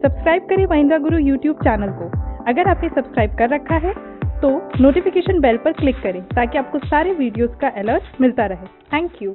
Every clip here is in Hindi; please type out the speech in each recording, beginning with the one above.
सब्सक्राइब करें महिंद्रा गुरु यूट्यूब चैनल को। अगर आपने सब्सक्राइब कर रखा है तो नोटिफिकेशन बेल पर क्लिक करें ताकि आपको सारे वीडियोस का अलर्ट मिलता रहे। Thank you.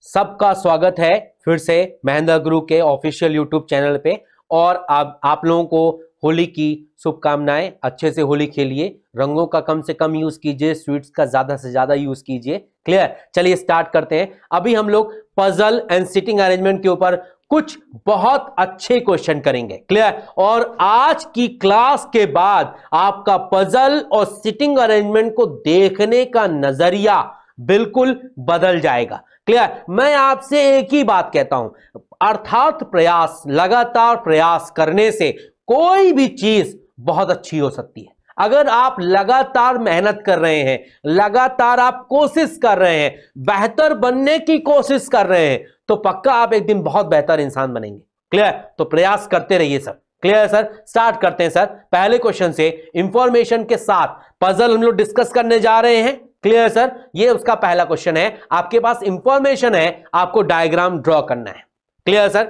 सबका स्वागत है फिर से महिंद्रा गुरु के ऑफिशियल यूट्यूब चैनल पे। और आप लोगों को होली की शुभकामनाएं। अच्छे से होली खेलिए, रंगों का कम से कम यूज कीजिए, स्वीट्स का ज्यादा से ज्यादा यूज कीजिए। क्लियर? चलिए स्टार्ट करते हैं। अभी हम लोग पजल एंड सिटिंग अरेंजमेंट के ऊपर कुछ बहुत अच्छे क्वेश्चन करेंगे। क्लियर? और आज की क्लास के बाद आपका पजल और सिटिंग अरेंजमेंट को देखने का नजरिया बिल्कुल बदल जाएगा। क्लियर? मैं आपसे एक ही बात कहता हूं, अर्थात प्रयास, लगातार प्रयास करने से कोई भी चीज बहुत अच्छी हो सकती है। अगर आप लगातार मेहनत कर रहे हैं, लगातार आप कोशिश कर रहे हैं, बेहतर बनने की कोशिश कर रहे हैं, तो पक्का आप एक दिन बहुत बेहतर इंसान बनेंगे। क्लियर? तो प्रयास करते रहिए सर। Clear sir? स्टार्ट करते हैं सर पहले क्वेश्चन से। इंफॉर्मेशन के साथ पजल हम लोग डिस्कस करने जा रहे हैं। Clear sir? ये उसका पहला क्वेश्चन है। आपके पास इंफॉर्मेशन है, आपको डायग्राम ड्रॉ करना है। Clear sir?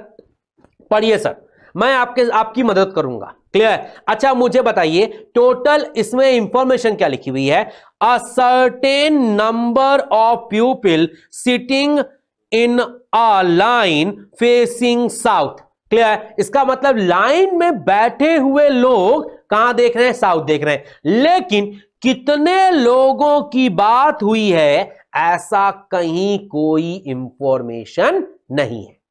पढ़िए सर, मैं आपकी मदद करूंगा। क्लियर? अच्छा मुझे बताइए टोटल इसमें इंफॉर्मेशन क्या लिखी हुई है? A certain number of people sitting in a line facing south. Clear? इसका मतलब लाइन में बैठे हुए लोग कहां देख रहे हैं? साउथ देख रहे हैं। लेकिन कितने लोगों की बात हुई है, ऐसा कहीं कोई इंफॉर्मेशन नहीं है।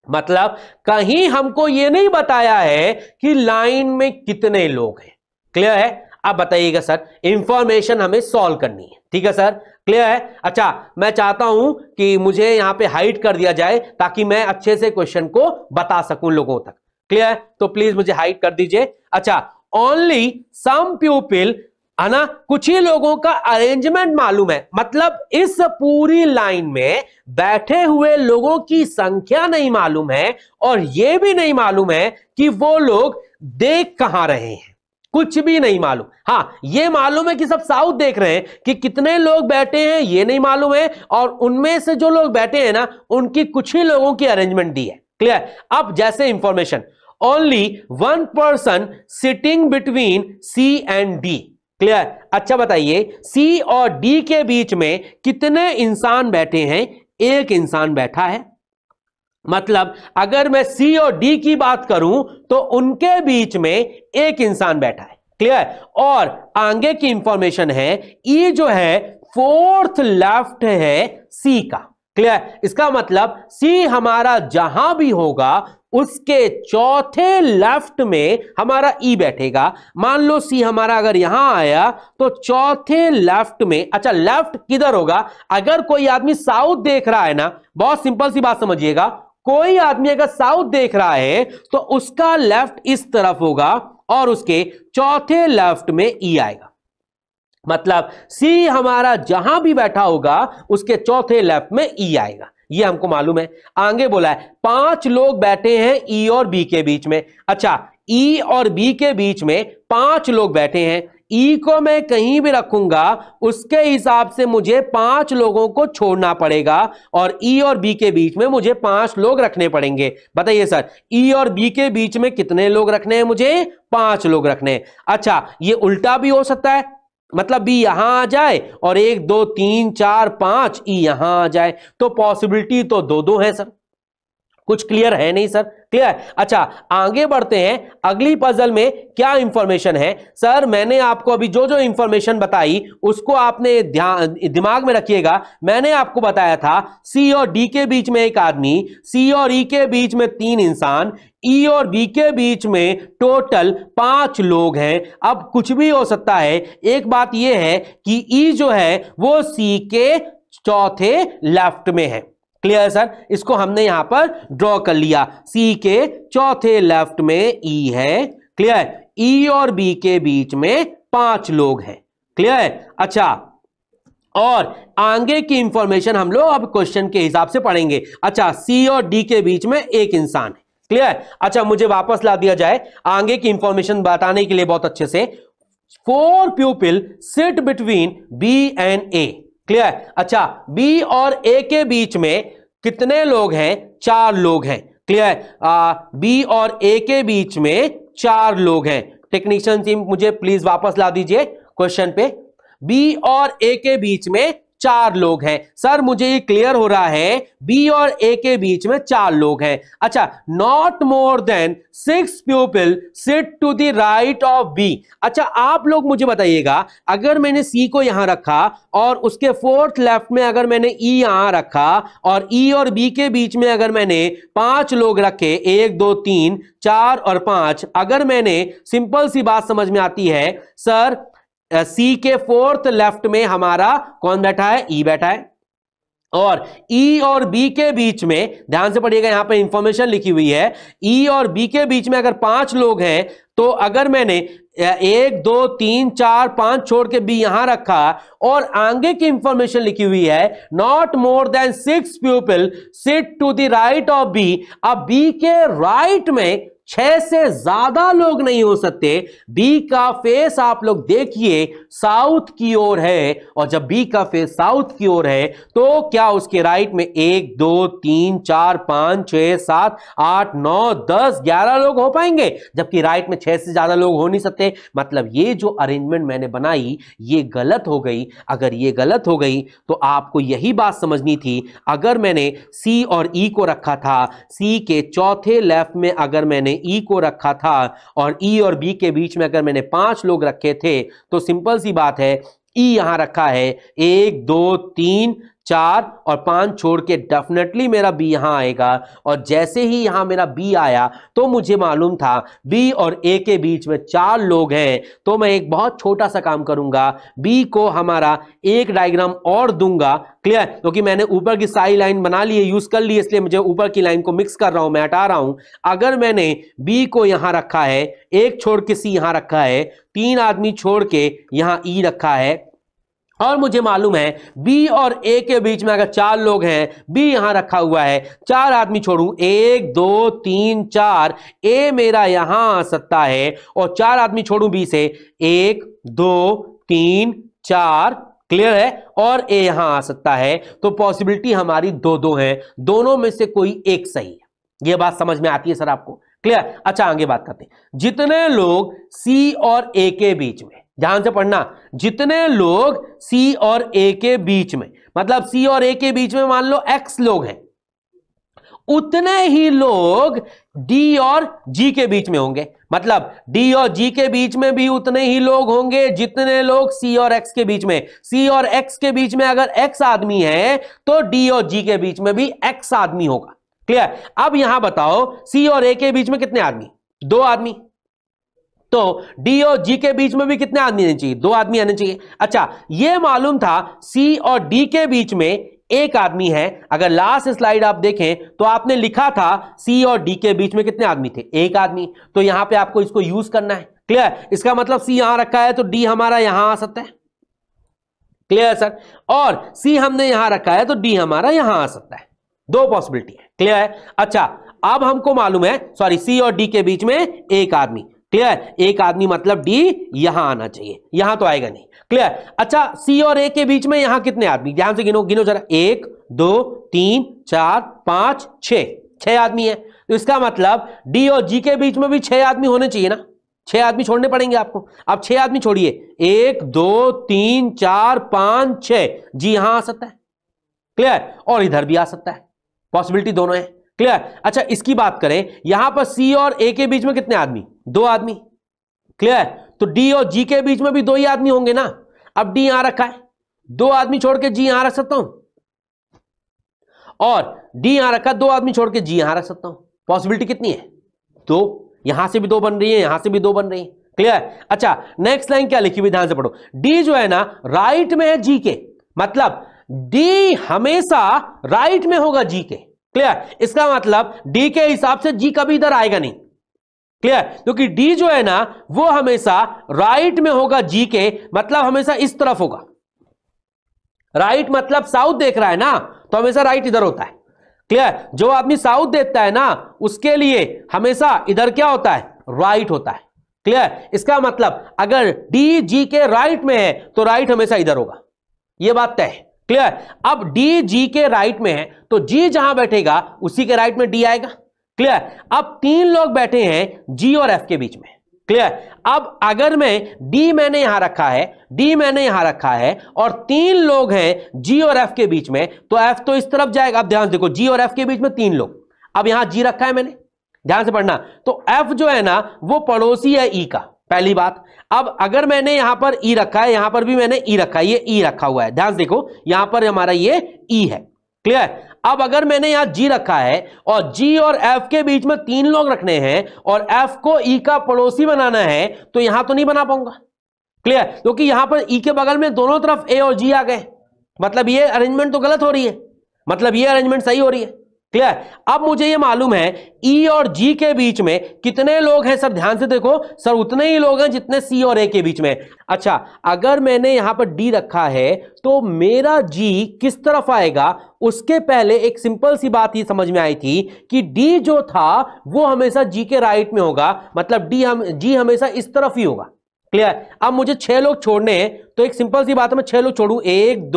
मतलब कहीं हमको यह नहीं बताया है कि लाइन में कितने लोग हैं। क्लियर है? अब बताइएगा सर, इंफॉर्मेशन हमें सॉल्व करनी है। ठीक है सर? क्लियर है? अच्छा मैं चाहता हूं कि मुझे यहां पे हाइड कर दिया जाए ताकि मैं अच्छे से क्वेश्चन को बता सकूं लोगों तक। क्लियर? तो प्लीज मुझे हाइड कर दीजिए। अच्छा, ओनली सम पीपल, है ना, कुछ ही लोगों का अरेंजमेंट मालूम है। मतलब इस पूरी लाइन में बैठे हुए लोगों की संख्या नहीं मालूम है, और यह भी नहीं मालूम है कि वो लोग देख कहां रहे हैं। कुछ भी नहीं मालूम। हां यह मालूम है कि सब साउथ देख रहे हैं, कि कितने लोग बैठे हैं यह नहीं मालूम है, और उनमें से जो लोग बैठे हैं ना, उनकी कुछ ही लोगों की अरेंजमेंट दी है। क्लियर? अब जैसे information, only one person sitting between C and D. Clear? अच्छा बताइए सी और डी के बीच में कितने इंसान बैठे हैं? एक इंसान बैठा है। मतलब अगर मैं सी और डी की बात करूं तो उनके बीच में एक इंसान बैठा है। क्लियर? और आगे की इंफॉर्मेशन है, ई जो है फोर्थ लेफ्ट है सी का। क्लियर? इसका मतलब सी हमारा जहां भी होगा उसके चौथे लेफ्ट में हमारा ई बैठेगा। मान लो सी हमारा अगर यहां आया तो चौथे लेफ्ट में, अच्छा लेफ्ट किधर होगा? अगर कोई आदमी साउथ देख रहा है ना, बहुत सिंपल सी बात समझिएगा, कोई आदमी अगर साउथ देख रहा है तो उसका लेफ्ट इस तरफ होगा और उसके चौथे लेफ्ट में ई आएगा। मतलब सी हमारा जहां भी बैठा होगा उसके चौथे लेफ्ट में ई आएगा। ये हमको मालूम है। आगे बोला है 5 लोग बैठे हैं ई और बी के बीच में। अच्छा ई और बी के बीच में 5 लोग बैठे हैं। ई को मैं कहीं भी रखूंगा उसके हिसाब से मुझे 5 लोगों को छोड़ना पड़ेगा, और ई और बी के बीच में मुझे 5 लोग रखने पड़ेंगे। बताइए सर, ई और बी के बीच में कितने लोग रखने हैं? मुझे 5 लोग रखने हैं। अच्छा ये उल्टा भी हो सकता है, मतलब बी यहां आ जाए और 1 2 3 4 5 ई यहां आ जाए, तो पॉसिबिलिटी तो दो है सर। कुछ क्लियर है नहीं सर? क्लियर? अच्छा आगे बढ़ते हैं। अगली पजल में क्या इंफॉर्मेशन है? सर मैंने आपको अभी जो जो इंफॉर्मेशन बताई उसको आपने दिमाग में रखिएगा। मैंने आपको बताया था सी और डी के बीच में एक आदमी, सी और ई के बीच में 3 इंसान, ई और बी के बीच में टोटल 5 लोग हैं। अब कुछ भी हो सकता है। एक बात यह है कि ई जो है वो सी के चौथे लेफ्ट में है। Clear sir? इसको हमने यहां पर ड्रॉ कर लिया। सी के चौथे लेफ्ट में ई है। क्लियर? ई और बी के बीच में 5 लोग हैं। क्लियर? अच्छा और आगे की इंफॉर्मेशन हम लोग अब क्वेश्चन के हिसाब से पढ़ेंगे। अच्छा सी और डी के बीच में एक इंसान है। क्लियर? अच्छा मुझे वापस ला दिया जाए आगे की इंफॉर्मेशन बताने के लिए बहुत अच्छे से। 4 people sit between B and A. Clear? अच्छा बी और ए के बीच में कितने लोग हैं? 4 लोग हैं। क्लियर? बी और ए के बीच में 4 लोग हैं। टेक्नीशियन टीम मुझे प्लीज वापस ला दीजिए क्वेश्चन पे। बी और ए के बीच में 4 लोग हैं। सर मुझे ये क्लियर हो रहा है, बी और ए के बीच में 4 लोग हैं। अच्छा, not more than 6 people sit to the right of B. अच्छा, आप लोग मुझे बताइएगा, अगर मैंने सी को यहां रखा और उसके 4th लेफ्ट में अगर मैंने ई यहां रखा और ई और बी के बीच में अगर मैंने 5 लोग रखे, 1 2 3 4 और 5, अगर मैंने, सिंपल सी बात समझ में आती है सर, सी के 4th लेफ्ट में हमारा कौन बैठा है? ई बैठा है। और ई और बी के बीच में, ध्यान से पढ़िएगा, यहां पे इंफॉर्मेशन लिखी हुई है, ई और बी के बीच में अगर 5 लोग हैं तो अगर मैंने 1 2 3 4 5 छोड़ के बी यहां रखा और आगे की इंफॉर्मेशन लिखी हुई है not more than 6 people sit to the right of B. अब बी के राइट में 6 से ज्यादा लोग नहीं हो सकते। बी का फेस आप लोग देखिए साउथ की ओर है, और जब बी का फेस साउथ की ओर है तो क्या उसके राइट में 1 2 3 4 5 6 7 8 9 10 11 लोग हो पाएंगे, जबकि राइट में 6 से ज्यादा लोग हो नहीं सकते। मतलब ये जो अरेंजमेंट मैंने बनाई ये गलत हो गई। अगर ये गलत हो गई तो आपको यही बात समझनी थी। अगर मैंने सी और ई को रखा था, सी के चौथे लेफ्ट में अगर मैंने ई को रखा था और ई और बी के बीच में अगर मैंने 5 लोग रखे थे, तो सिंपल सी बात है ई यहां रखा है 1 2 3 4 और 5 छोड़ के डेफिनेटली मेरा बी यहां आएगा। और जैसे ही यहां मेरा बी आया तो मुझे मालूम था बी और ए के बीच में 4 लोग हैं, तो मैं एक बहुत छोटा सा काम करूंगा, बी को हमारा एक डायग्राम और दूंगा। क्लियर? क्योंकि मैंने ऊपर की सारी लाइन बना ली है, यूज कर ली, इसलिए मुझे ऊपर की लाइन को मिक्स कर रहा हूं, मैं हटा रहा हूं। अगर मैंने बी को यहां रखा है, एक छोड़ के सी यहां रखा है, 3 आदमी छोड़ के यहां ई रखा है, और मुझे मालूम है बी और ए के बीच में अगर 4 लोग हैं, बी यहां रखा हुआ है, 4 आदमी छोड़ूं, 1 2 3 4, ए मेरा यहां आ सकता है, और 4 आदमी छोड़ूं बी से, 1 2 3 4, क्लियर है, और ए यहां आ सकता है। तो पॉसिबिलिटी हमारी 2-2 है, दोनों में से कोई एक सही है। यह बात समझ में आती है सर आपको? क्लियर? अच्छा, आगे बात करते हैं। जितने लोग सी और ए के बीच में, ध्यान से पढ़ना, जितने लोग सी और ए के बीच में, मतलब सी और ए के बीच में मान लो x लोग हैं, उतने ही लोग डी और जी के बीच में होंगे। मतलब डी और जी के बीच में भी उतने ही लोग होंगे जितने लोग सी और एक्स के बीच में। सी और एक्स के बीच में अगर एक्स आदमी है तो डी और जी के बीच में भी एक्स आदमी होगा। क्लियर? अब यहां बताओ सी और ए के बीच में कितने आदमी? 2 आदमी। तो डी और जी के बीच में भी कितने आदमी आने चाहिए? 2 आदमी आने चाहिए। अच्छा, यह मालूम था सी और डी के बीच में एक आदमी है। अगर लास्ट स्लाइड आप देखें तो आपने लिखा था सी और डी के बीच में कितने आदमी थे? 1 आदमी। तो यहां पे आपको इसको यूज करना है। क्लियर? इसका मतलब सी यहां रखा है तो डी हमारा यहां आ सकता है। Clear sir? और सी हमने यहां रखा है तो डी हमारा यहां आ सकता है। 2 पॉसिबिलिटी है। क्लियर है? अच्छा, अब हमको मालूम है, सॉरी, सी और डी के बीच में एक आदमी। क्लियर? एक आदमी मतलब डी यहां आना चाहिए, यहां तो आएगा नहीं। क्लियर? अच्छा, सी और ए के बीच में यहां कितने आदमी? ध्यान से गिनो, गिनो जरा। 1 2 3 4 5 6 आदमी है। तो इसका मतलब डी और जी के बीच में भी 6 आदमी होने चाहिए ना। 6 आदमी छोड़ने पड़ेंगे आपको। अब 6 आदमी छोड़िए, 1 2 3 4 5 6, जी यहां आ सकता है। क्लियर? और इधर भी आ सकता है, पॉसिबिलिटी दोनों है। क्लियर? अच्छा, इसकी बात करें, यहां पर सी और ए के बीच में कितने आदमी? 2 आदमी। क्लियर? तो डी और जी के बीच में भी 2 ही आदमी होंगे ना। अब डी यहां रखा है, 2 आदमी छोड़ के जी यहां रख सकता हूं, और डी यहां रखा, 2 आदमी छोड़ के जी यहां रख सकता हूं। पॉसिबिलिटी कितनी है? 2। यहां से भी 2 बन रही है, यहां से भी 2 बन रही है। क्लियर? अच्छा, नेक्स्ट लाइन क्या लिखी हुई, ध्यान से पढ़ो। डी जो है ना राइट में है जी के, मतलब डी हमेशा राइट में होगा जी के। क्लियर? इसका मतलब डी के हिसाब से जी कभी इधर आएगा नहीं। क्लियर? क्योंकि डी जो है ना वो हमेशा राइट में होगा जी के, मतलब हमेशा इस तरफ होगा। राइट मतलब साउथ देख रहा है ना, तो हमेशा राइट इधर होता है। क्लियर? जो आदमी साउथ देखता है ना उसके लिए हमेशा इधर क्या होता है? राइट होता है। क्लियर? इसका मतलब अगर डी जी के राइट में है तो राइट हमेशा इधर होगा। यह बात तय है। क्लियर। अब डी जी के राइट में है तो जी जहां बैठेगा उसी के राइट में डी आएगा। क्लियर। अब 3 लोग बैठे हैं जी और एफ के बीच में। क्लियर। अब अगर मैं डी मैंने यहां रखा है, डी मैंने यहां रखा है और 3 लोग हैं जी और एफ के बीच में, तो एफ तो इस तरफ जाएगा। अब ध्यान से देखो, जी और एफ के बीच में 3 लोग, अब यहां जी रखा है मैंने, ध्यान से पढ़ना। तो एफ जो है ना वो पड़ोसी है ई का, पहली बात। अब अगर मैंने यहां पर ई रखा है, यहां पर भी मैंने ई रखा है, ये ई रखा हुआ है, ध्यान से देखो यहां पर हमारा ये ई है। क्लियर। अब अगर मैंने यहां जी रखा है और जी और एफ के बीच में 3 लोग रखने हैं और एफ को ई का पड़ोसी बनाना है, तो यहां तो नहीं बना पाऊंगा। क्लियर। क्योंकि यहां पर ई के बगल में दोनों तरफ ए और जी आ गए, मतलब ये अरेंजमेंट तो गलत हो रही है, मतलब ये अरेंजमेंट सही हो रही है। क्लियर। अब मुझे ये मालूम है ई और जी के बीच में कितने लोग हैं सर, ध्यान से देखो सर, उतने ही लोग हैं जितने सी और ए के बीच में। अच्छा, अगर मैंने यहां पर डी रखा है तो मेरा जी किस तरफ आएगा, उसके पहले एक सिंपल सी बात ये समझ में आई थी कि डी जो था वो हमेशा जी के राइट में होगा, मतलब जी हमेशा इस तरफ ही होगा। क्लियर। अब मुझे 6 लोग छोड़ने हैं तो एक सिंपल सी बात है, मैं 6 लोग छोड़ू, 1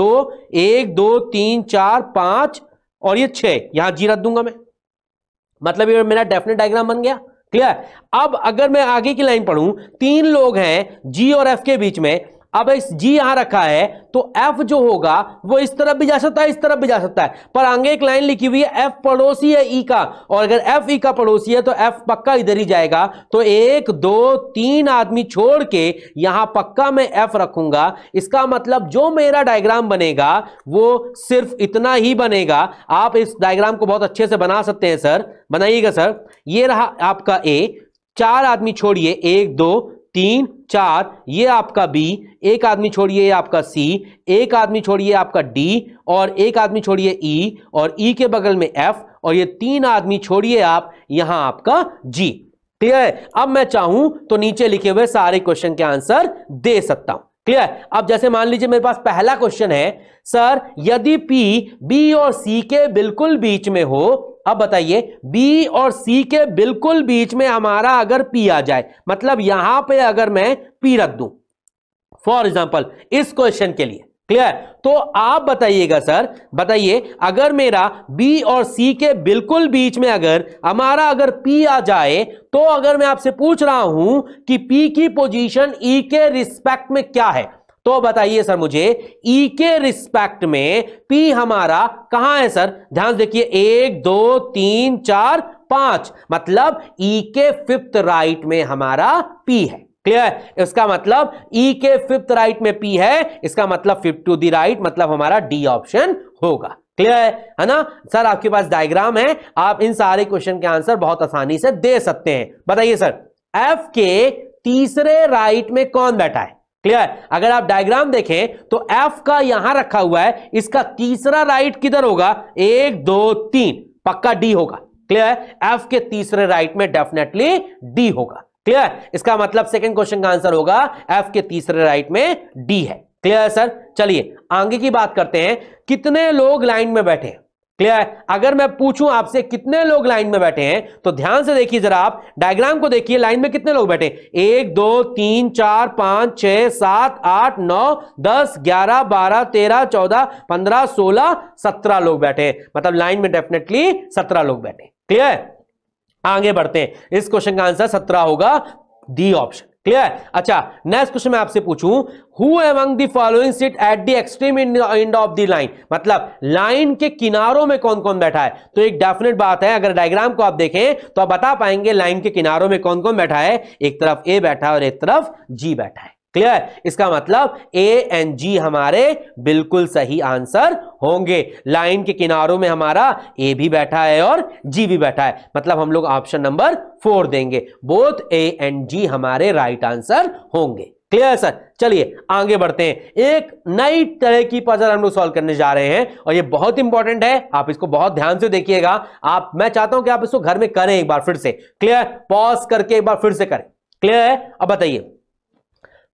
2 3 4 5 और ये 6, यहां जी रख दूंगा मैं, मतलब ये मेरा डेफिनेट डायग्राम बन गया। क्लियर। अब अगर मैं आगे की लाइन पढ़ूं, 3 लोग हैं जी और एफ के बीच में, अब इस जी यहां रखा है तो एफ जो होगा वो इस तरफ भी जा सकता है, इस तरफ भी जा सकता है, पर आगे एक लाइन लिखी हुई है एफ पड़ोसी है ई का, और अगर एफ ई का पड़ोसी है तो एफ पक्का इधर ही जाएगा। तो 1 2 3 आदमी छोड़ के यहां पक्का मैं एफ रखूंगा। इसका मतलब जो मेरा डायग्राम बनेगा वो सिर्फ इतना ही बनेगा। आप इस डायग्राम को बहुत अच्छे से बना सकते हैं सर, बनाइएगा सर। ये रहा आपका ए, 4 आदमी छोड़िए, 1 2 3 4, ये आपका बी, एक आदमी छोड़िए ये आपका सी, एक आदमी छोड़िए आपका डी, और एक आदमी छोड़िए ई, और ई के बगल में एफ, और ये 3 आदमी छोड़िए आप यहां आपका जी। क्लियर है। अब मैं चाहूं तो नीचे लिखे हुए सारे क्वेश्चन के आंसर दे सकता हूं। क्लियर। अब जैसे मान लीजिए मेरे पास पहला क्वेश्चन है, सर यदि पी बी और सी के बिल्कुल बीच में हो, अब बताइए बी और सी के बिल्कुल बीच में हमारा अगर पी आ जाए, मतलब यहां पे अगर मैं पी रख दूं फॉर एग्जांपल इस क्वेश्चन के लिए। क्लियर। तो आप बताइएगा सर, बताइए अगर मेरा बी और सी के बिल्कुल बीच में अगर हमारा अगर पी आ जाए, तो अगर मैं आपसे पूछ रहा हूं कि पी की पोजीशन ई के रिस्पेक्ट में क्या है, तो बताइए सर मुझे ई के रिस्पेक्ट में पी हमारा कहां है सर। ध्यान देखिए 1 2 3 4 5, मतलब ई के 5th राइट में हमारा पी है। क्लियर। इसका मतलब ई के 5th राइट में पी है, इसका मतलब 5th टू द राइट, मतलब हमारा डी ऑप्शन होगा। क्लियर है ना सर। आपके पास डायग्राम है, आप इन सारे क्वेश्चन के आंसर बहुत आसानी से दे सकते हैं। बताइए सर एफ के तीसरे राइट में कौन बैठा है। क्लियर। अगर आप डायग्राम देखें तो एफ का यहां रखा हुआ है, इसका तीसरा राइट किधर होगा, 1 2 3, पक्का डी होगा। क्लियर। एफ के तीसरे राइट में डेफिनेटली डी होगा। क्लियर। इसका मतलब सेकंड क्वेश्चन का आंसर होगा एफ के तीसरे राइट में डी है। क्लियर है सर। चलिए आगे की बात करते हैं, कितने लोग लाइन में बैठे हैं। क्लियर। अगर मैं पूछूं आपसे कितने लोग लाइन में बैठे हैं, तो ध्यान से देखिए जरा, आप डायग्राम को देखिए, लाइन में कितने लोग बैठे, 1 2 3 4 5 6 7 8 9 10 11 12 13 14 15 16 17 लोग बैठे हैं, मतलब लाइन में डेफिनेटली 17 लोग बैठे। क्लियर। आगे बढ़ते हैं, इस क्वेश्चन का आंसर 17 होगा, डी ऑप्शन। क्लियर। अच्छा नेक्स्ट क्वेश्चन मैं आपसे पूछूं, who among the following sit at the extreme end of the line, मतलब लाइन के किनारों में कौन कौन बैठा है। तो एक डेफिनेट बात है, अगर डायग्राम को आप देखें तो आप बता पाएंगे लाइन के किनारों में कौन कौन बैठा है। एक तरफ ए बैठा है और एक तरफ जी बैठा है। क्लियर। इसका मतलब ए एंड जी हमारे बिल्कुल सही आंसर होंगे। लाइन के किनारों में हमारा ए भी बैठा है और जी भी बैठा है, मतलब हम लोग ऑप्शन नंबर 4 देंगे, बोथ ए एंड जी हमारे राइट आंसर होंगे। Clear sir. चलिए आगे बढ़ते हैं, एक नई तरह की पजल हम लोग सॉल्व करने जा रहे हैं और ये बहुत इंपॉर्टेंट है, आप इसको बहुत ध्यान से देखिएगा। मैं चाहता हूं कि आप इसको घर में करें एक बार फिर से। क्लियर। पॉज करके एक बार फिर से करें। क्लियर है। अब बताइए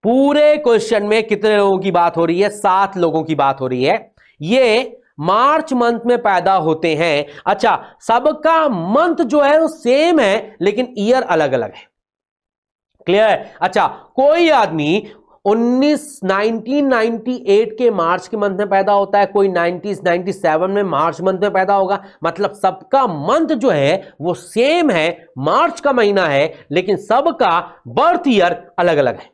पूरे क्वेश्चन में कितने लोगों की बात हो रही है, 7 लोगों की बात हो रही है। ये मार्च मंथ में पैदा होते हैं। अच्छा सबका मंथ जो है वो सेम है लेकिन ईयर अलग अलग है। क्लियर है। अच्छा कोई आदमी 1998 के मार्च के मंथ में पैदा होता है, कोई 1997 में मार्च मंथ में पैदा होगा। मतलब सबका मंथ जो है वो सेम है, मार्च का महीना है, लेकिन सबका बर्थ ईयर अलग अलग है।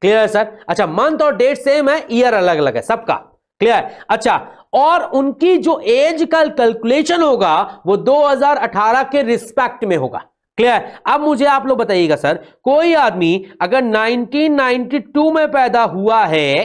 क्लियर है सर? अच्छा, मंथ और डेट सेम है, ईयर अलग अलग है सबका। क्लियर? अच्छा, और उनकी जो एज का कैलकुलेशन होगा वो 2018 के रिस्पेक्ट में होगा। क्लियर? अब मुझे आप लोग बताइएगा सर, कोई आदमी अगर 1992 में पैदा हुआ है,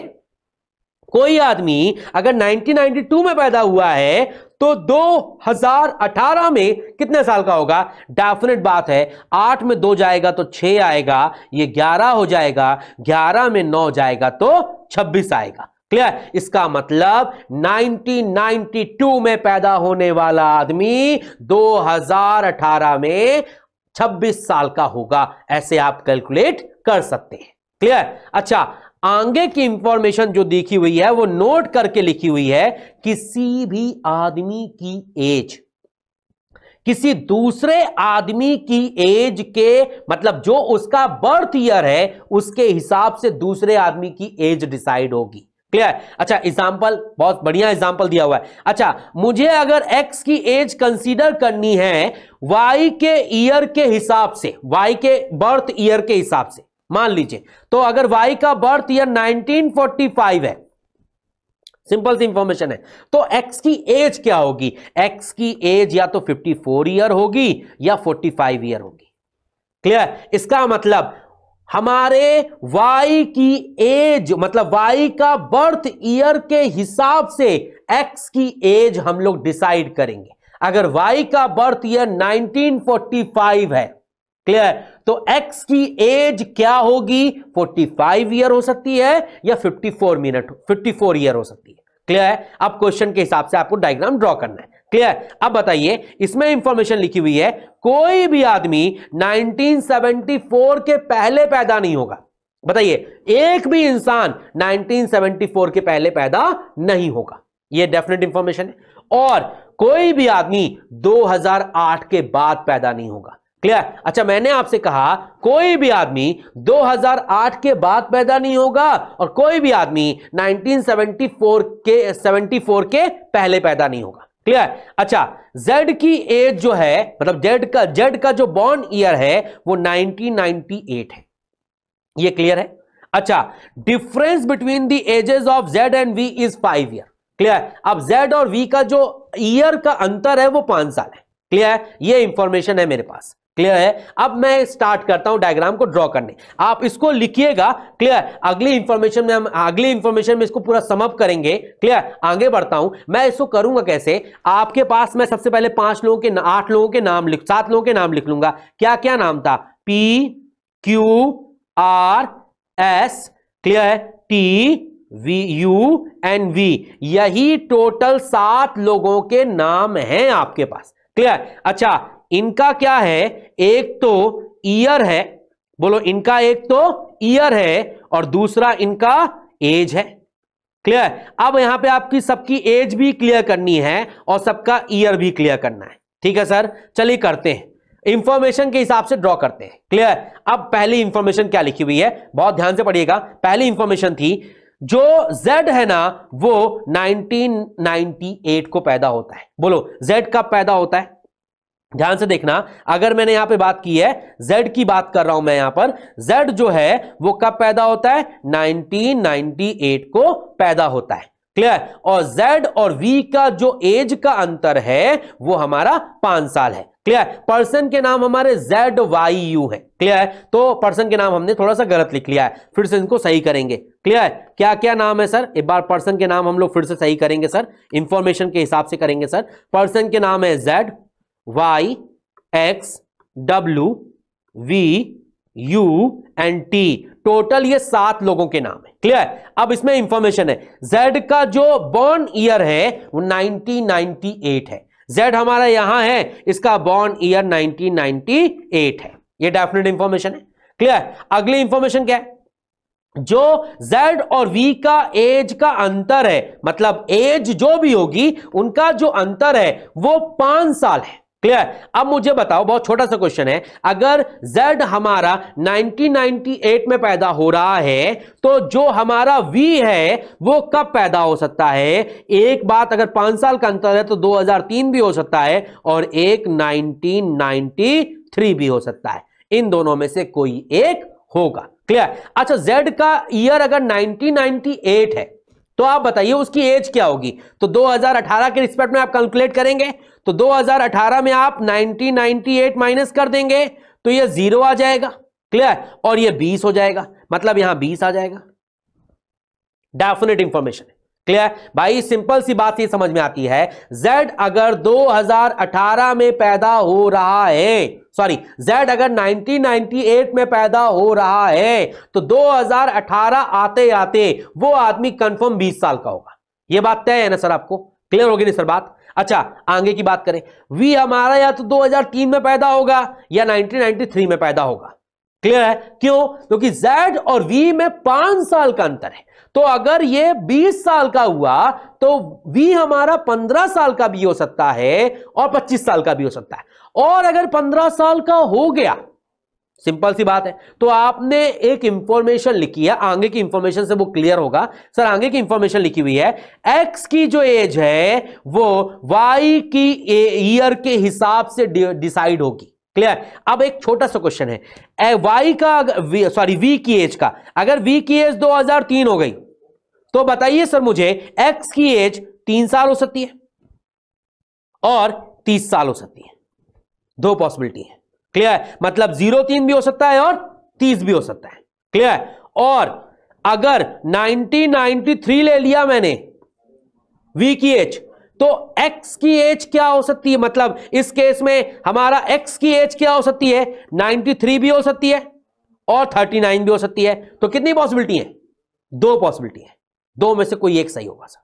कोई आदमी अगर 1992 में पैदा हुआ है तो 2018 में कितने साल का होगा? डेफिनेट बात है, 8 में 2 जाएगा तो 6 आएगा, ये 11 हो जाएगा, 11 में 9 जाएगा तो 26 आएगा। क्लियर? इसका मतलब 1992 में पैदा होने वाला आदमी 2018 में 26 साल का होगा। ऐसे आप कैलकुलेट कर सकते हैं। क्लियर? अच्छा, आगे की इंफॉर्मेशन जो लिखी हुई है वो नोट करके लिखी हुई है। किसी भी आदमी की एज किसी दूसरे आदमी की एज के मतलब जो उसका बर्थ ईयर है उसके हिसाब से दूसरे आदमी की एज डिसाइड होगी। क्लियर? अच्छा, एग्जाम्पल, बहुत बढ़िया एग्जाम्पल दिया हुआ है। अच्छा, मुझे अगर एक्स की एज कंसीडर करनी है वाई के ईयर के हिसाब से, वाई के बर्थ ईयर के हिसाब से, मान लीजिए तो अगर वाई का बर्थ ईयर 1945 है, सिंपल सी इंफॉर्मेशन है, तो एक्स की एज क्या होगी? एक्स की एज या तो 54 ईयर होगी या 45 ईयर होगी। क्लियर? इसका मतलब हमारे y की एज मतलब y का बर्थ ईयर के हिसाब से x की एज हम लोग डिसाइड करेंगे। अगर y का बर्थ ईयर 1945 है, क्लियर, तो x की एज क्या होगी? 45 ईयर हो सकती है या 54 ईयर हो सकती है। क्लियर है? अब क्वेश्चन के हिसाब से आपको डायग्राम ड्रॉ करना है। क्लियर? अब बताइए, इसमें इंफॉर्मेशन लिखी हुई है कोई भी आदमी 1974 के पहले पैदा नहीं होगा। बताइए, एक भी इंसान 1974 के पहले पैदा नहीं होगा, यह डेफिनेट इंफॉर्मेशन है। और कोई भी आदमी 2008 के बाद पैदा नहीं होगा। क्लियर? अच्छा, मैंने आपसे कहा कोई भी आदमी 2008 के बाद पैदा नहीं होगा और कोई भी आदमी 1974 के पहले पैदा नहीं होगा। क्लियर? अच्छा, Z की एज जो है मतलब Z का जो बॉर्न ईयर है वो 1998 है। ये क्लियर है? अच्छा, difference between the ages of Z and V is 5 year. Clear? अब Z और V का जो ईयर का अंतर है वो 5 साल है। क्लियर? ये इंफॉर्मेशन है मेरे पास। क्लियर है? अब मैं स्टार्ट करता हूं डायग्राम को ड्रॉ करने, आप इसको लिखिएगा। क्लियर? अगली इंफॉर्मेशन में इसको पूरा समअप करेंगे। क्लियर? आगे बढ़ता हूं मैं, इसको करूंगा कैसे? आपके पास मैं सबसे पहले 7 लोगों के नाम लिख लूंगा। क्या क्या नाम था? P Q R S, clear है, T V U and V, यही टोटल 7 लोगों के नाम हैं आपके पास। क्लियर? अच्छा, इनका क्या है? एक तो ईयर है, बोलो, इनका एक तो ईयर है और दूसरा इनका एज है। क्लियर? अब यहां पे आपकी सबकी एज भी क्लियर करनी है और सबका ईयर भी क्लियर करना है। ठीक है सर, चलिए करते हैं, इंफॉर्मेशन के हिसाब से ड्रॉ करते हैं। क्लियर? अब पहली इंफॉर्मेशन क्या लिखी हुई है, बहुत ध्यान से पढ़िएगा। पहली इंफॉर्मेशन थी जो Z है ना वो 1998 को पैदा होता है। बोलो, Z कब पैदा होता है? ध्यान से देखना, अगर मैंने यहां पे बात की है, Z की बात कर रहा हूं मैं यहां पर, Z जो है वो कब पैदा होता है? 1998 को पैदा होता है। क्लियर? और Z और V का जो एज का अंतर है वो हमारा 5 साल है। क्लियर? पर्सन के नाम हमारे ZYU है। क्लियर? तो पर्सन के नाम हमने थोड़ा सा गलत लिख लिया है, फिर से इनको सही करेंगे। क्लियर? क्या क्या नाम है सर? एक बार पर्सन के नाम हम लोग फिर से सही करेंगे सर, इंफॉर्मेशन के हिसाब से करेंगे सर। पर्सन के नाम है Z Y X W V U and T, total ये 7 लोगों के नाम है। क्लियर? अब इसमें इंफॉर्मेशन है, Z का जो बॉर्न ईयर है वो 1998 है। Z हमारा यहां है, इसका बॉर्न ईयर 1998 है। ये डेफिनेट इंफॉर्मेशन है। क्लियर? अगली इंफॉर्मेशन क्या है? जो Z और V का एज का अंतर है, मतलब एज जो भी होगी उनका जो अंतर है वो 5 साल है। क्लियर? अब मुझे बताओ, बहुत छोटा सा क्वेश्चन है, अगर Z हमारा 1998 में पैदा हो रहा है तो जो हमारा V है वो कब पैदा हो सकता है? एक बात, अगर 5 साल का अंतर है तो 2003 भी हो सकता है और एक 1993 भी हो सकता है। इन दोनों में से कोई एक होगा। क्लियर? अच्छा, Z का ईयर अगर 1998 है तो आप बताइए उसकी एज क्या होगी? तो 2018 के रिस्पेक्ट में आप कैलकुलेट करेंगे तो 2018 में आप 1998 माइनस कर देंगे तो ये 0 आ जाएगा। क्लियर? और ये 20 हो जाएगा, मतलब यहां 20 आ जाएगा। डेफिनेट इंफॉर्मेशन है। क्लियर भाई? सिंपल सी बात ये समझ में आती है, Z अगर 2018 में पैदा हो रहा है, सॉरी, Z अगर 1998 में पैदा हो रहा है तो 2018 आते आते वो आदमी कंफर्म 20 साल का होगा। ये बात तय है ना सर? आपको क्लियर होगी नहीं सर बात? अच्छा, आगे की बात करें, V हमारा या तो 2003 में पैदा होगा या 1993 में पैदा होगा। क्लियर है? क्यों? क्योंकि Z और V में 5 साल का अंतर है। तो अगर ये 20 साल का हुआ तो V हमारा 15 साल का भी हो सकता है और 25 साल का भी हो सकता है। और अगर 15 साल का हो गया, सिंपल सी बात है, तो आपने एक इंफॉर्मेशन लिखी है, आगे की इंफॉर्मेशन से वो क्लियर होगा। सर आगे की इंफॉर्मेशन लिखी हुई है, X की जो एज है वो Y की ईयर के हिसाब से डिसाइड होगी। क्लियर? अब एक छोटा सा क्वेश्चन है, Y का, सॉरी V की एज का, अगर V की एज 2003 हो गई तो बताइए सर मुझे X की एज 3 साल हो सकती है और 30 साल हो सकती है। दो पॉसिबिलिटी है। क्लियर? मतलब 03 भी हो सकता है और 30 भी हो सकता है। क्लियर? और अगर 1993 ले लिया मैंने V की एज, तो X की एज क्या हो सकती है? मतलब इस केस में हमारा X की एज क्या हो सकती है? 93 भी हो सकती है और 39 भी हो सकती है। तो कितनी पॉसिबिलिटी है? दो पॉसिबिलिटी है, दो में से कोई एक सही होगा सर।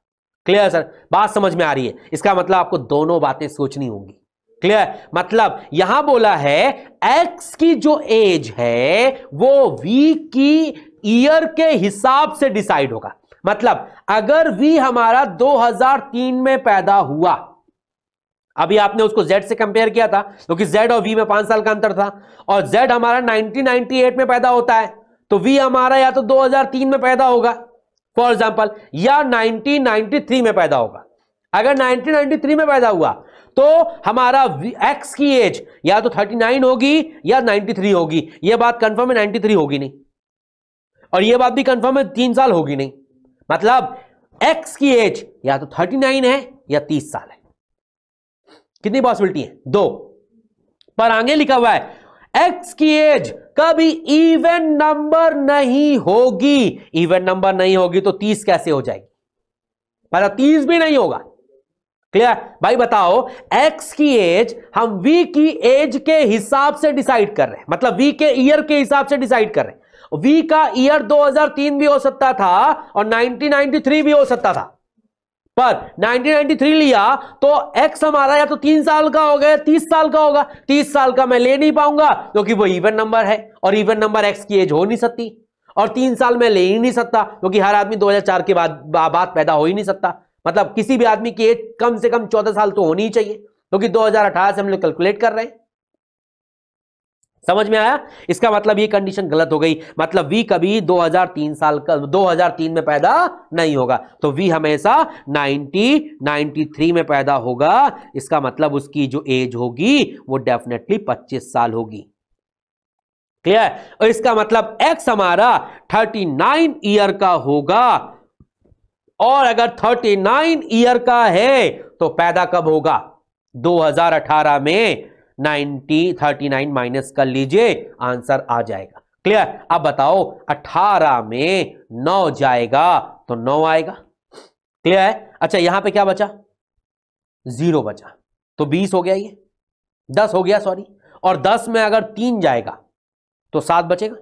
Clear sir? बात समझ में आ रही है? इसका मतलब आपको दोनों बातें सोचनी होंगी। क्लियर? मतलब यहां बोला है X की जो एज है वो V की ईयर के हिसाब से डिसाइड होगा। मतलब अगर V हमारा 2003 में पैदा हुआ, अभी आपने उसको Z से कंपेयर किया था क्योंकि Z और V में 5 साल का अंतर था, और Z हमारा 1998 में पैदा होता है तो V हमारा या तो 2003 में पैदा होगा फॉर एग्जांपल, या 1993 में पैदा होगा। अगर 1993 में पैदा हुआ तो हमारा X की एज या तो 39 होगी या 93 होगी। यह बात कंफर्म है 93 होगी नहीं, और यह बात भी कंफर्म है 3 साल होगी नहीं। मतलब X की एज या तो 39 है या 30 साल है। कितनी पॉसिबिलिटी है? दो। पर आगे लिखा हुआ है X की एज कभी इवन नंबर नहीं होगी। इवन नंबर नहीं होगी तो 30 कैसे हो जाएगी? मतलब 30 भी नहीं होगा। क्लियर भाई? बताओ, X की एज हम V की एज के हिसाब से डिसाइड कर रहे हैं, मतलब V के ईयर के हिसाब से डिसाइड कर रहे हैं। V का ईयर 2003 भी हो सकता था और 1993 भी हो सकता था, पर 1993 लिया तो X हमारा या तो 3 साल का हो गया 30 साल का होगा। 30 साल का मैं ले नहीं पाऊंगा क्योंकि वो इवन नंबर है और इवन नंबर X की एज हो नहीं सकती, और 3 साल में ले ही नहीं सकता क्योंकि हर आदमी 2004 के बाद पैदा हो ही नहीं सकता। मतलब किसी भी आदमी की एज कम से कम 14 साल तो होनी ही चाहिए क्योंकि 2018 से हम लोग कैलकुलेट कर रहे हैं। समझ में आया? इसका मतलब ये कंडीशन गलत हो गई। मतलब V कभी 2003 में पैदा नहीं होगा, तो V हमेशा 1993 में पैदा होगा। इसका मतलब उसकी जो एज होगी वो डेफिनेटली 25 साल होगी। क्लियर? और इसका मतलब X हमारा 39 ईयर का होगा, और अगर 39 ईयर का है तो पैदा कब होगा? 2018 में 39 माइनस कर लीजिए, आंसर आ जाएगा। क्लियर? अब बताओ 18 में 9 जाएगा तो 9 आएगा। क्लियर है? अच्छा, यहां पे क्या बचा? 0 बचा, तो 20 हो गया, ये 10 हो गया सॉरी, और 10 में अगर 3 जाएगा तो 7 बचेगा,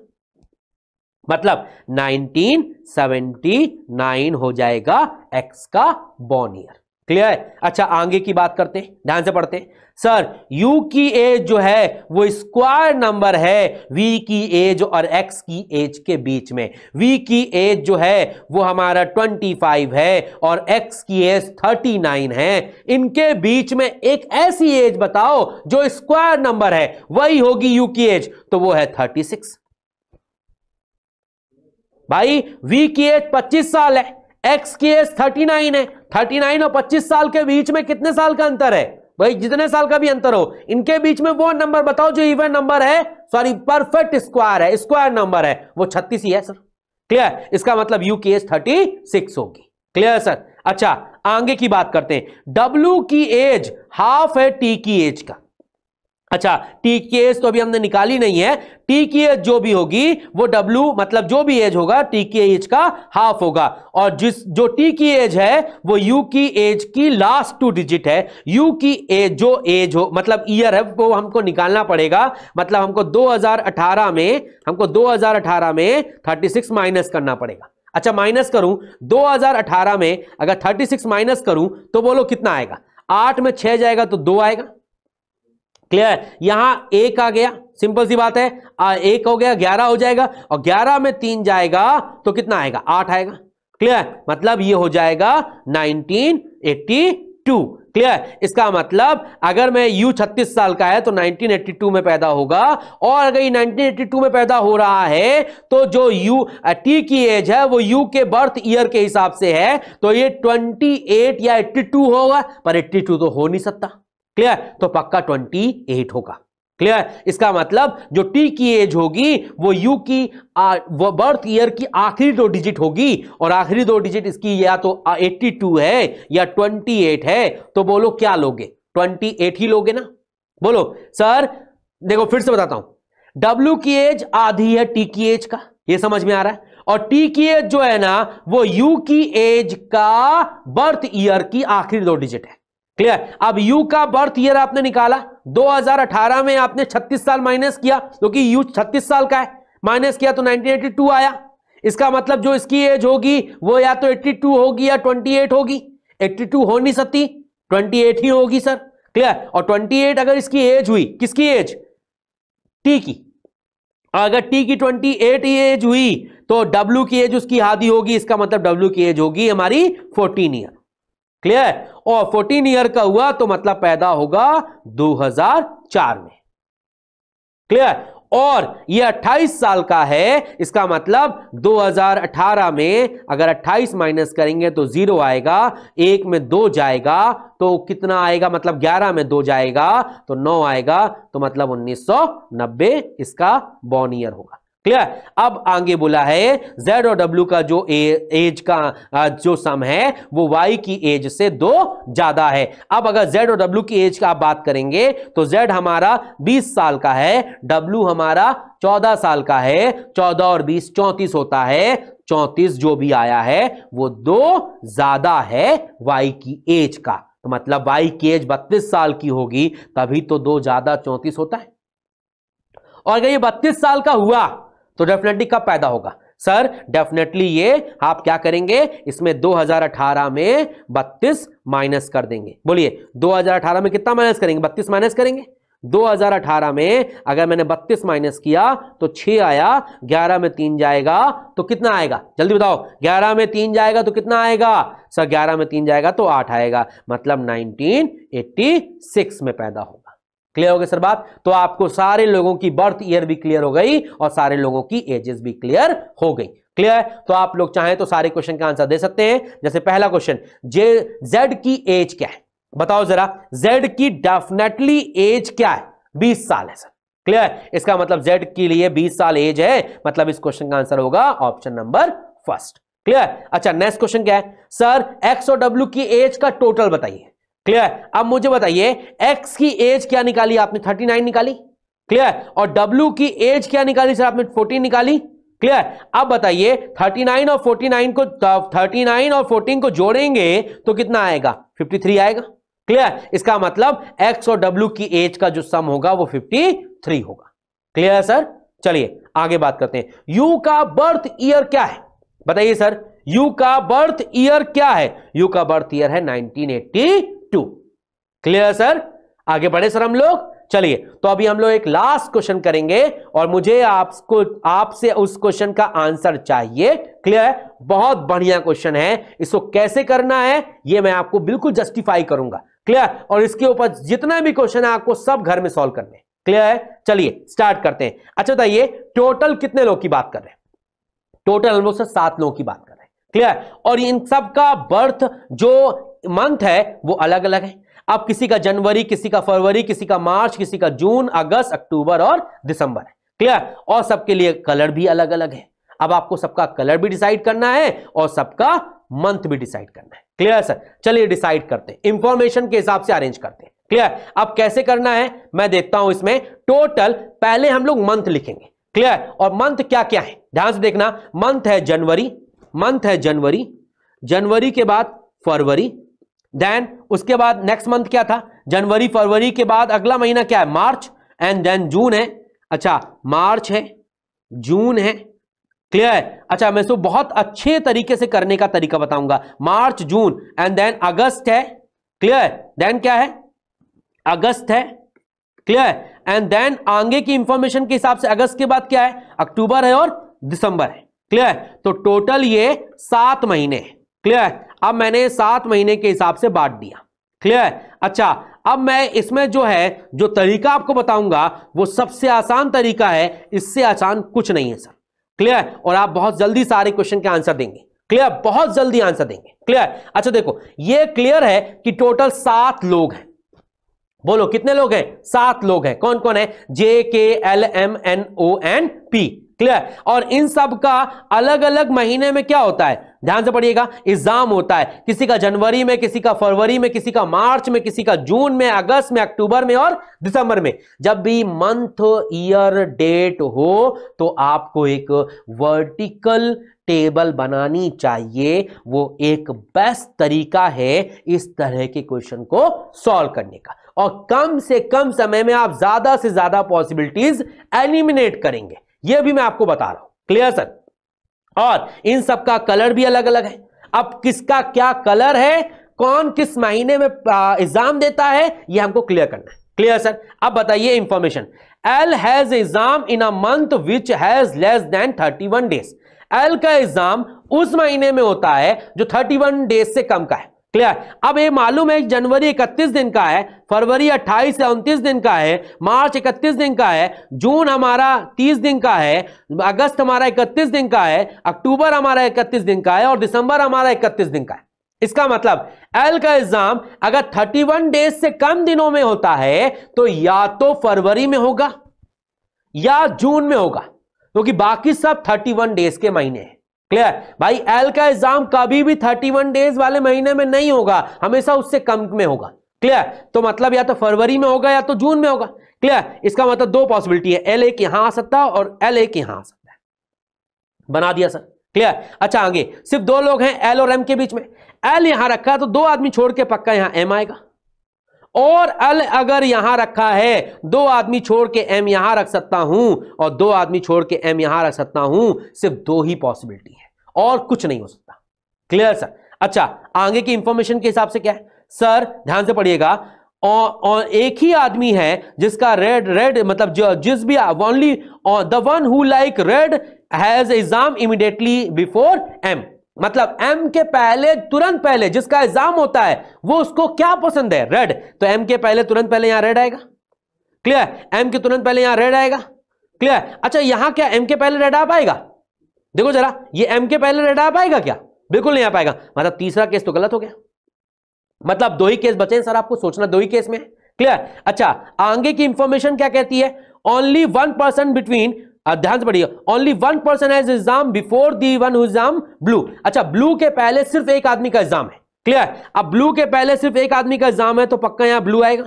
मतलब 1979 हो जाएगा X का बॉर्न ईयर। क्लियर? अच्छा, आगे की बात करते हैं, ध्यान से पढ़ते हैं। सर, u की एज जो है वो स्क्वायर नंबर है v की एज और x की एज के बीच में। v की एज जो है वो हमारा 25 है और x की एज 39 है। इनके बीच में एक ऐसी एज बताओ जो स्क्वायर नंबर है, वही होगी u की एज, तो वो है 36। भाई v की एज 25 साल है, x की एज 39 है। 39 और 25 साल के बीच में कितने साल का अंतर है? भाई जितने साल का भी अंतर हो, इनके बीच में वो नंबर बताओ जो इवन नंबर है, सॉरी परफेक्ट स्क्वायर है, स्क्वायर नंबर है, वो 36 ही है सर। क्लियर? इसका मतलब u की एज 36 होगी। Clear sir? अच्छा, आगे की बात करते हैं। w की एज हाफ है t की एज का। अच्छा, टी की एज तो अभी हमने निकाली नहीं है, टी की एज जो भी होगी वो डब्ल्यू मतलब जो भी एज होगा टी की एज का हाफ होगा, और जो टी की एज है वो यू की एज की लास्ट 2 डिजिट है। यू की एज जो एज हो मतलब ईयर है वो हमको निकालना पड़ेगा, मतलब हमको 2018 में 36 माइनस करना पड़ेगा। अच्छा, माइनस करूं 2018 में अगर 36 माइनस करूं तो बोलो कितना आएगा? 8 में 6 जाएगा तो 2 आएगा। क्लियर? यहां 1 आ गया, सिंपल सी बात है, 1 हो गया 11 हो जाएगा, और 11 में 3 जाएगा तो कितना आएगा? 8 आएगा। क्लियर? मतलब ये हो जाएगा 1982। क्लियर? इसका मतलब अगर मैं यू 36 साल का है तो 1982 में पैदा होगा, और अगर ये 1982 में पैदा हो रहा है तो जो यू टी की एज है वो यू के बर्थ ईयर के हिसाब से है, तो ये 28 या 82 होगा, पर 82 तो हो नहीं सकता। क्लियर? तो पक्का 28 होगा। क्लियर? इसका मतलब जो टी की एज होगी वो यू की वो बर्थ ईयर की आखिरी 2 डिजिट होगी, और आखिरी 2 डिजिट इसकी या तो 82 है या 28 है, तो बोलो क्या लोगे? 28 ही लोगे ना? बोलो सर। देखो फिर से बताता हूं, डब्ल्यू की एज आधी है टी की एज का, ये समझ में आ रहा है, और टी की एज जो है ना वो यू की एज का बर्थ ईयर की आखिरी 2 डिजिट है। क्लियर? अब यू का बर्थ ईयर आपने निकाला, 2018 में आपने 36 साल माइनस किया क्योंकि यू 36 साल का है, माइनस किया तो 1982 आया। इसका मतलब जो इसकी एज होगी वो या तो 82 होगी या 28 होगी। 82 हो नहीं सकती, 28 ही होगी सर। क्लियर? और 28 अगर इसकी एज हुई, किसकी एज? टी की। अगर टी की 28 एज हुई तो डब्ल्यू की एज उसकी आधी होगी, इसका मतलब डब्ल्यू की एज होगी हमारी 14 ईयर। क्लियर? और 14 ईयर का हुआ तो मतलब पैदा होगा 2004 में। क्लियर? और ये 28 साल का है, इसका मतलब 2018 में अगर 28 माइनस करेंगे तो 0 आएगा, 1 में 2 जाएगा तो कितना आएगा? मतलब 11 में 2 जाएगा तो 9 आएगा, तो मतलब 1990 इसका बॉर्न ईयर होगा। क्लियर? अब आगे बोला है Z और W का जो एज का जो सम है वो Y की एज से 2 ज्यादा है। अब अगर Z और W की एज का आप बात करेंगे तो Z हमारा 20 साल का है, W हमारा 14 साल का है, 14 और 20 34 होता है, 34 जो भी आया है वो 2 ज्यादा है Y की एज का, तो मतलब Y की एज 32 साल की होगी, तभी तो 2 ज्यादा 34 होता है। और अगर ये 32 साल का हुआ तो डेफिनेटली कब पैदा होगा? सर डेफिनेटली ये आप क्या करेंगे, इसमें 2018 में 32 माइनस कर देंगे। बोलिए 2018 में कितना माइनस करेंगे? 32 माइनस करेंगे। 2018 में अगर मैंने 32 माइनस किया तो 6 आया, 11 में 3 जाएगा तो कितना आएगा? जल्दी बताओ, 11 में 3 जाएगा तो कितना आएगा? सर 11 में 3 जाएगा तो 8 आएगा, मतलब 1986 में पैदा होगा। क्लियर हो गया सर बात? तो आपको सारे लोगों की बर्थ ईयर भी क्लियर हो गई और सारे लोगों की एजेस भी क्लियर हो गई। क्लियर? तो आप लोग चाहें तो सारे क्वेश्चन का आंसर दे सकते हैं। जैसे पहला क्वेश्चन, जेड की एज क्या है? बताओ जरा, जेड की डेफिनेटली एज क्या है? 20 साल है सर। क्लियर? इसका मतलब जेड के लिए 20 साल एज है, मतलब इस क्वेश्चन का आंसर होगा ऑप्शन नंबर फर्स्ट। क्लियर? अच्छा, नेक्स्ट क्वेश्चन क्या है? सर एक्स और डब्ल्यू की एज का टोटल बताइए। क्लियर? अब मुझे बताइए x की एज क्या निकाली आपने? 39 निकाली। क्लियर? और w की एज क्या निकाली सर आपने? 14 निकाली। क्लियर? अब बताइए 39 और 14 को जोड़ेंगे तो कितना आएगा? 53 आएगा। क्लियर? इसका मतलब x और w की एज का जो सम होगा वो 53 होगा। Clear sir? चलिए आगे बात करते हैं। u का बर्थ ईयर क्या है? बताइए सर, यू का बर्थ ईयर क्या है? यू का बर्थ ईयर है 1982। Clear sir? आगे बढ़े सर हम लोग। चलिए, तो अभी हम लोग एक लास्ट क्वेश्चन करेंगे और मुझे आपसे उस क्वेश्चन का आंसर चाहिए। क्लियर? बहुत बढ़िया क्वेश्चन है, इसको कैसे करना है ये मैं आपको बिल्कुल जस्टिफाई करूंगा। क्लियर? और इसके ऊपर जितना भी क्वेश्चन है आपको सब घर में सॉल्व करने। क्लियर है? चलिए स्टार्ट करते हैं। अच्छा बताइए, टोटल कितने लोग की बात कर रहे हैं? टोटल हम लोग से 7 लोगों की बात कर रहे हैं। क्लियर? और इन सब का बर्थ जो मंथ है वो अलग अलग है। अब किसी का जनवरी, किसी का फरवरी, किसी का मार्च, किसी का जून, अगस्त, अक्टूबर और दिसंबर है। क्लियर? और सबके लिए कलर भी अलग अलग है। अब आपको सबका कलर भी डिसाइड करना है और सबका मंथ भी डिसाइड करना है। Clear sir? चलिए डिसाइड करते हैं, इंफॉर्मेशन के हिसाब से अरेंज करते हैं। क्लियर? अब कैसे करना है मैं देखता हूं इसमें। टोटल पहले हम लोग मंथ लिखेंगे। क्लियर? और मंथ क्या क्या है ध्यान से देखना। मंथ है जनवरी, मंथ है जनवरी, जनवरी के बाद फरवरी, देन उसके बाद नेक्स्ट मंथ क्या था? जनवरी फरवरी के बाद अगला महीना क्या है? मार्च, एंड देन जून है। अच्छा, मार्च है, जून है। क्लियर है? अच्छा, मैं इसको बहुत अच्छे तरीके से करने का तरीका बताऊंगा। मार्च, जून, एंड देन अगस्त है। क्लियर? देन क्या है? अगस्त है। क्लियर? एंड देन आगे की इंफॉर्मेशन के हिसाब से अगस्त के बाद क्या है? अक्टूबर है और दिसंबर है। क्लियर? तो टोटल ये 7 महीने है। क्लियर? अब मैंने 7 महीने के हिसाब से बांट दिया। क्लियर? अच्छा, अब मैं इसमें जो है जो तरीका आपको बताऊंगा वो सबसे आसान तरीका है, इससे आसान कुछ नहीं है सर। क्लियर? और आप बहुत जल्दी सारे क्वेश्चन के आंसर देंगे। क्लियर? बहुत जल्दी आंसर देंगे। क्लियर? अच्छा देखो, ये क्लियर है कि टोटल 7 लोग हैं। बोलो कितने लोग हैं? 7 लोग हैं। कौन कौन है? JKLMNONP। क्लियर? और इन सब का अलग अलग महीने में क्या होता है? ध्यान से पढ़िएगा, एग्जाम होता है। किसी का जनवरी में, किसी का फरवरी में, किसी का मार्च में, किसी का जून में, अगस्त में, अक्टूबर में और दिसंबर में। जब भी मंथ, ईयर, डेट हो तो आपको एक वर्टिकल टेबल बनानी चाहिए। वो एक बेस्ट तरीका है इस तरह के क्वेश्चन को सॉल्व करने का, और कम से कम समय में आप ज्यादा से ज्यादा पॉसिबिलिटीज एलिमिनेट करेंगे। यह भी मैं आपको बता रहा हूं। Clear sir? और इन सब का कलर भी अलग अलग है। अब किसका क्या कलर है, कौन किस महीने में एग्जाम देता है, यह हमको क्लियर करना है। Clear sir? अब बताइए information. L has exam in a month which has less than 31 days. L का एग्जाम उस महीने में होता है जो 31 डेज से कम का है। क्लियर? अब ये मालूम है जनवरी 31 दिन का है, फरवरी 28 से 29 दिन का है, मार्च 31 दिन का है, जून हमारा 30 दिन का है, अगस्त हमारा 31 दिन का है, अक्टूबर हमारा 31 दिन का है और दिसंबर हमारा 31 दिन का है। इसका मतलब एल का एग्जाम अगर 31 डेज से कम दिनों में होता है तो या तो फरवरी में होगा या जून में होगा, क्योंकि बाकी सब 31 डेज के महीने हैं। क्लियर? भाई एल का एग्जाम कभी भी 31 डेज वाले महीने में नहीं होगा, हमेशा उससे कम में होगा। क्लियर? तो मतलब या तो फरवरी में होगा या तो जून में होगा। क्लियर? इसका मतलब 2 पॉसिबिलिटी है, एल एक यहां आ सकता है और एल एक यहां आ सकता है। बना दिया सर? क्लियर? अच्छा आगे सिर्फ 2 लोग हैं एल और एम के बीच में। एल यहां रखा है तो 2 आदमी छोड़ के पक्का यहां एम आएगा, और एल अगर यहां रखा है 2 आदमी छोड़ के एम यहां रख सकता हूं और 2 आदमी छोड़ के एम यहां रख सकता हूं। सिर्फ 2 ही पॉसिबिलिटी है और कुछ नहीं हो सकता। Clear sir? अच्छा आगे की इंफॉर्मेशन के हिसाब से क्या है सर? ध्यान से पढ़िएगा। और एक ही आदमी है जिसका रेड मतलब जिस भी only the one who like red has exam immediately before M. मतलब एम के पहले, तुरंत पहले जिसका एग्जाम होता है वो उसको क्या पसंद है? रेड। तो एम के पहले तुरंत पहले यहां रेड आएगा। क्लियर? एम के तुरंत पहले यहां रेड आएगा। क्लियर? अच्छा यहां क्या एम के पहले रेड आ पाएगा? देखो जरा, ये एम के पहले रेड आ पाएगा क्या? बिल्कुल नहीं आ पाएगा। मतलब तीसरा केस तो गलत हो गया। मतलब 2 ही केस बचे हैं सर, आपको सोचना 2 ही केस में। क्लियर? अच्छा आगे की इंफॉर्मेशन क्या कहती है? ओनली 1 पर्सन बिटवीन, ध्यान से पढ़िए, only 1 person has exam before the one who exam blue. अच्छा ब्लू के पहले सिर्फ एक आदमी का एग्जाम है। क्लियर? अब ब्लू के पहले सिर्फ एक आदमी का एग्जाम है तो पक्का यहां ब्लू आएगा।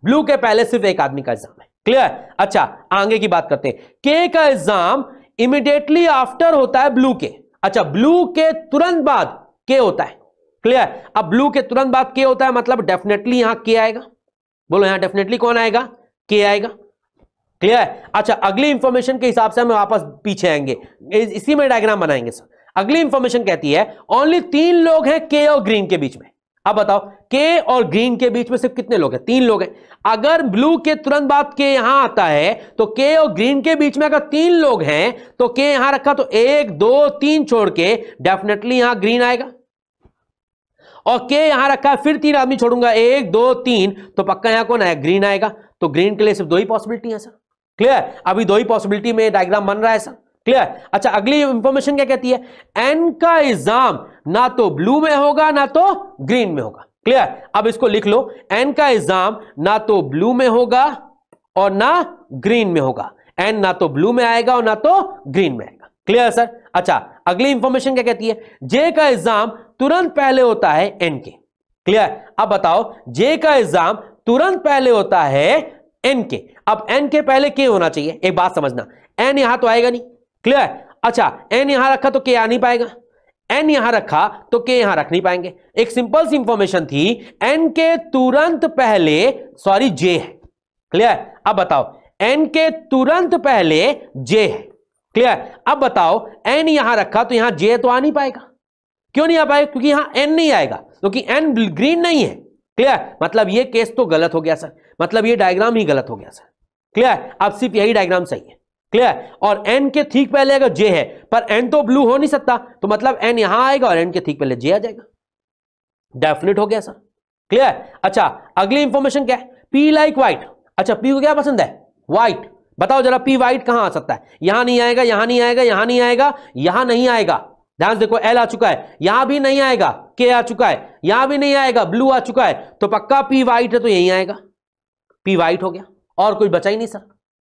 ब्लू के पहले सिर्फ एक आदमी का एग्जाम है। क्लियर? अच्छा आगे की बात करते हैं। के का एग्जाम इमीडिएटली आफ्टर होता है ब्लू के। अच्छा ब्लू के तुरंत बाद के होता है। क्लियर? अब ब्लू के तुरंत बाद के होता है, मतलब डेफिनेटली यहां के आएगा। बोलो यहां डेफिनेटली कौन आएगा? के आएगा। क्लियर? अच्छा अगली इंफॉर्मेशन के हिसाब से हम वापस पीछे आएंगे, इसी में डायग्राम बनाएंगे सर। अगली इंफॉर्मेशन कहती है ओनली 3 लोग हैं के और ग्रीन के बीच में। अब बताओ के और ग्रीन के बीच में सिर्फ कितने लोग हैं? 3 लोग हैं। अगर ब्लू के तुरंत बाद के यहां आता है तो के और ग्रीन के बीच में अगर 3 लोग हैं तो के यहां रखा तो 1 2 3 छोड़ के डेफिनेटली यहां ग्रीन आएगा, और के यहां रखा है फिर 3 आदमी छोड़ूंगा 1 2 3 तो पक्का यहां कौन आएगा? ग्रीन आएगा। तो ग्रीन के लिए सिर्फ 2 ही पॉसिबिलिटी है सर। क्लियर? अभी 2 ही पॉसिबिलिटी में डायग्राम बन रहा है सर। क्लियर? अच्छा, अगली इंफॉर्मेशन क्या कहती है? एन का एग्जाम ना तो ब्लू में होगा ना तो ग्रीन में होगा। क्लियर? अब इसको लिख लो, एन का एग्जाम ना तो ब्लू में होगा और ना ग्रीन में होगा। एन ना तो ब्लू में आएगा और ना तो ग्रीन में आएगा। Clear sir? अच्छा, अगली इंफॉर्मेशन क्या कहती है? जे का एग्जाम तुरंत पहले होता है एन के। क्लियर? अब बताओ, जे का एग्जाम तुरंत पहले होता है एन के। अब एन के पहले के होना चाहिए। एक बात समझना, एन यहां तो आएगा नहीं। क्लियर? अच्छा, एन यहां रखा तो के आ नहीं पाएगा, एन यहां रखा तो के यहां रख नहीं पाएंगे। एक सिंपल सी इंफॉर्मेशन थी, एन के तुरंत पहले सॉरी जे है। क्लियर? अब बताओ, एन के तुरंत पहले जे है। क्लियर? अब बताओ, एन यहां रखा तो यहां जे तो आ नहीं पाएगा। क्यों नहीं आ पाएगा? क्योंकि यहां एन नहीं आएगा, क्योंकि एन ग्रीन नहीं है। क्लियर? मतलब ये केस तो गलत हो गया सर, मतलब ये डायग्राम ही गलत हो गया सर। क्लियर? अब सिर्फ यही डायग्राम सही है। क्लियर? और एन के ठीक पहले अगर जे है, पर एन तो ब्लू हो नहीं सकता, तो मतलब एन यहां आएगा और एन के ठीक पहले जे आ जाएगा। डेफिनेट हो गया सर। क्लियर? अच्छा, अगली इंफॉर्मेशन क्या है? P like white. अच्छा, पी को क्या पसंद है? व्हाइट। बताओ जरा, पी व्हाइट कहां आ सकता है? यहां नहीं आएगा, यहां नहीं आएगा, यहां नहीं आएगा, यहां नहीं आएगा। ध्यान से देखो, एल आ चुका है, यहां भी नहीं आएगा, के आ चुका है, यहां भी नहीं आएगा, ब्लू आ चुका है, तो पक्का पी व्हाइट है तो यहीं आएगा। पी व्हाइट हो गया, और कोई बचा ही नहीं सर।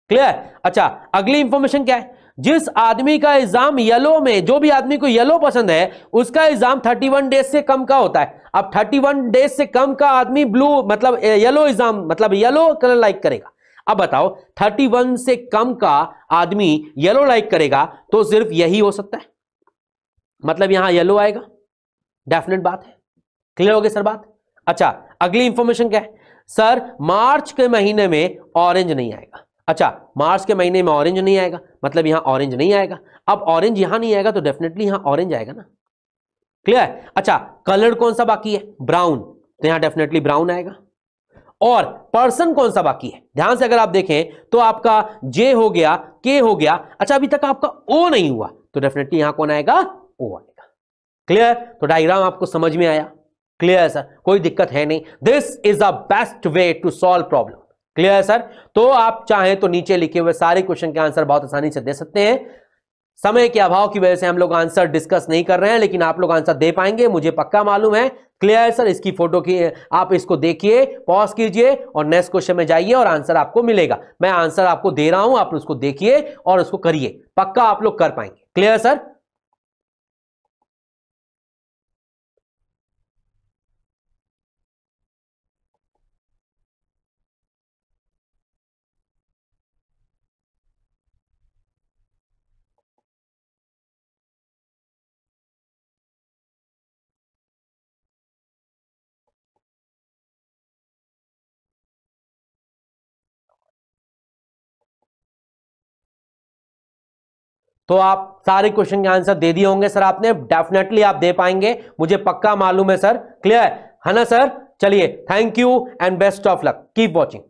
क्लियर? अच्छा, अगली इंफॉर्मेशन क्या है? जिस आदमी का एग्जाम येलो में, जो भी आदमी को येलो पसंद है, उसका एग्जाम 31 डेज से कम का होता है। अब 31 डेज से कम का आदमी ब्लू मतलब येलो एग्जाम मतलब येलो कलर लाइक करेगा। अब बताओ, 31 से कम का आदमी येलो लाइक करेगा तो सिर्फ यही हो सकता है, मतलब यहां येलो आएगा। डेफिनेट बात है। क्लियर हो गया सर बात? अच्छा, अगली इंफॉर्मेशन क्या है? सर मार्च के महीने में ऑरेंज नहीं आएगा। अच्छा, मार्च के महीने में ऑरेंज नहीं आएगा, मतलब यहां ऑरेंज नहीं आएगा। अब ऑरेंज यहां नहीं आएगा तो डेफिनेटली यहां ऑरेंज आएगा ना। क्लियर? अच्छा, कलर कौन सा बाकी है? ब्राउन, तो यहां डेफिनेटली ब्राउन आएगा। और पर्सन कौन सा बाकी है? ध्यान से अगर आप देखें तो आपका जे हो गया, के हो गया। अच्छा, अभी तक आपका ओ नहीं हुआ, तो डेफिनेटली यहां कौन आएगा? ओ आएगा। क्लियर? तो डायग्राम आपको समझ में आया? Clear sir? कोई दिक्कत है नहीं। This is the best way to solve problem. Clear है सर? तो आप चाहें तो नीचे लिखे हुए सारे क्वेश्चन के आंसर बहुत आसानी से दे सकते हैं। समय के अभाव की वजह से हम लोग आंसर डिस्कस नहीं कर रहे हैं, लेकिन आप लोग आंसर दे पाएंगे, मुझे पक्का मालूम है। क्लियर है सर? इसकी फोटो की आप इसको देखिए, पॉज कीजिए और नेक्स्ट क्वेश्चन में जाइए और आंसर आपको मिलेगा। मैं आंसर आपको दे रहा हूं, आप उसको देखिए और उसको करिए, पक्का आप लोग कर पाएंगे। Clear sir? तो आप सारे क्वेश्चन के आंसर दे दिए होंगे सर आपने, डेफिनेटली आप दे पाएंगे, मुझे पक्का मालूम है सर। क्लियर है ना सर? चलिए, thank you and best of luck, keep watching.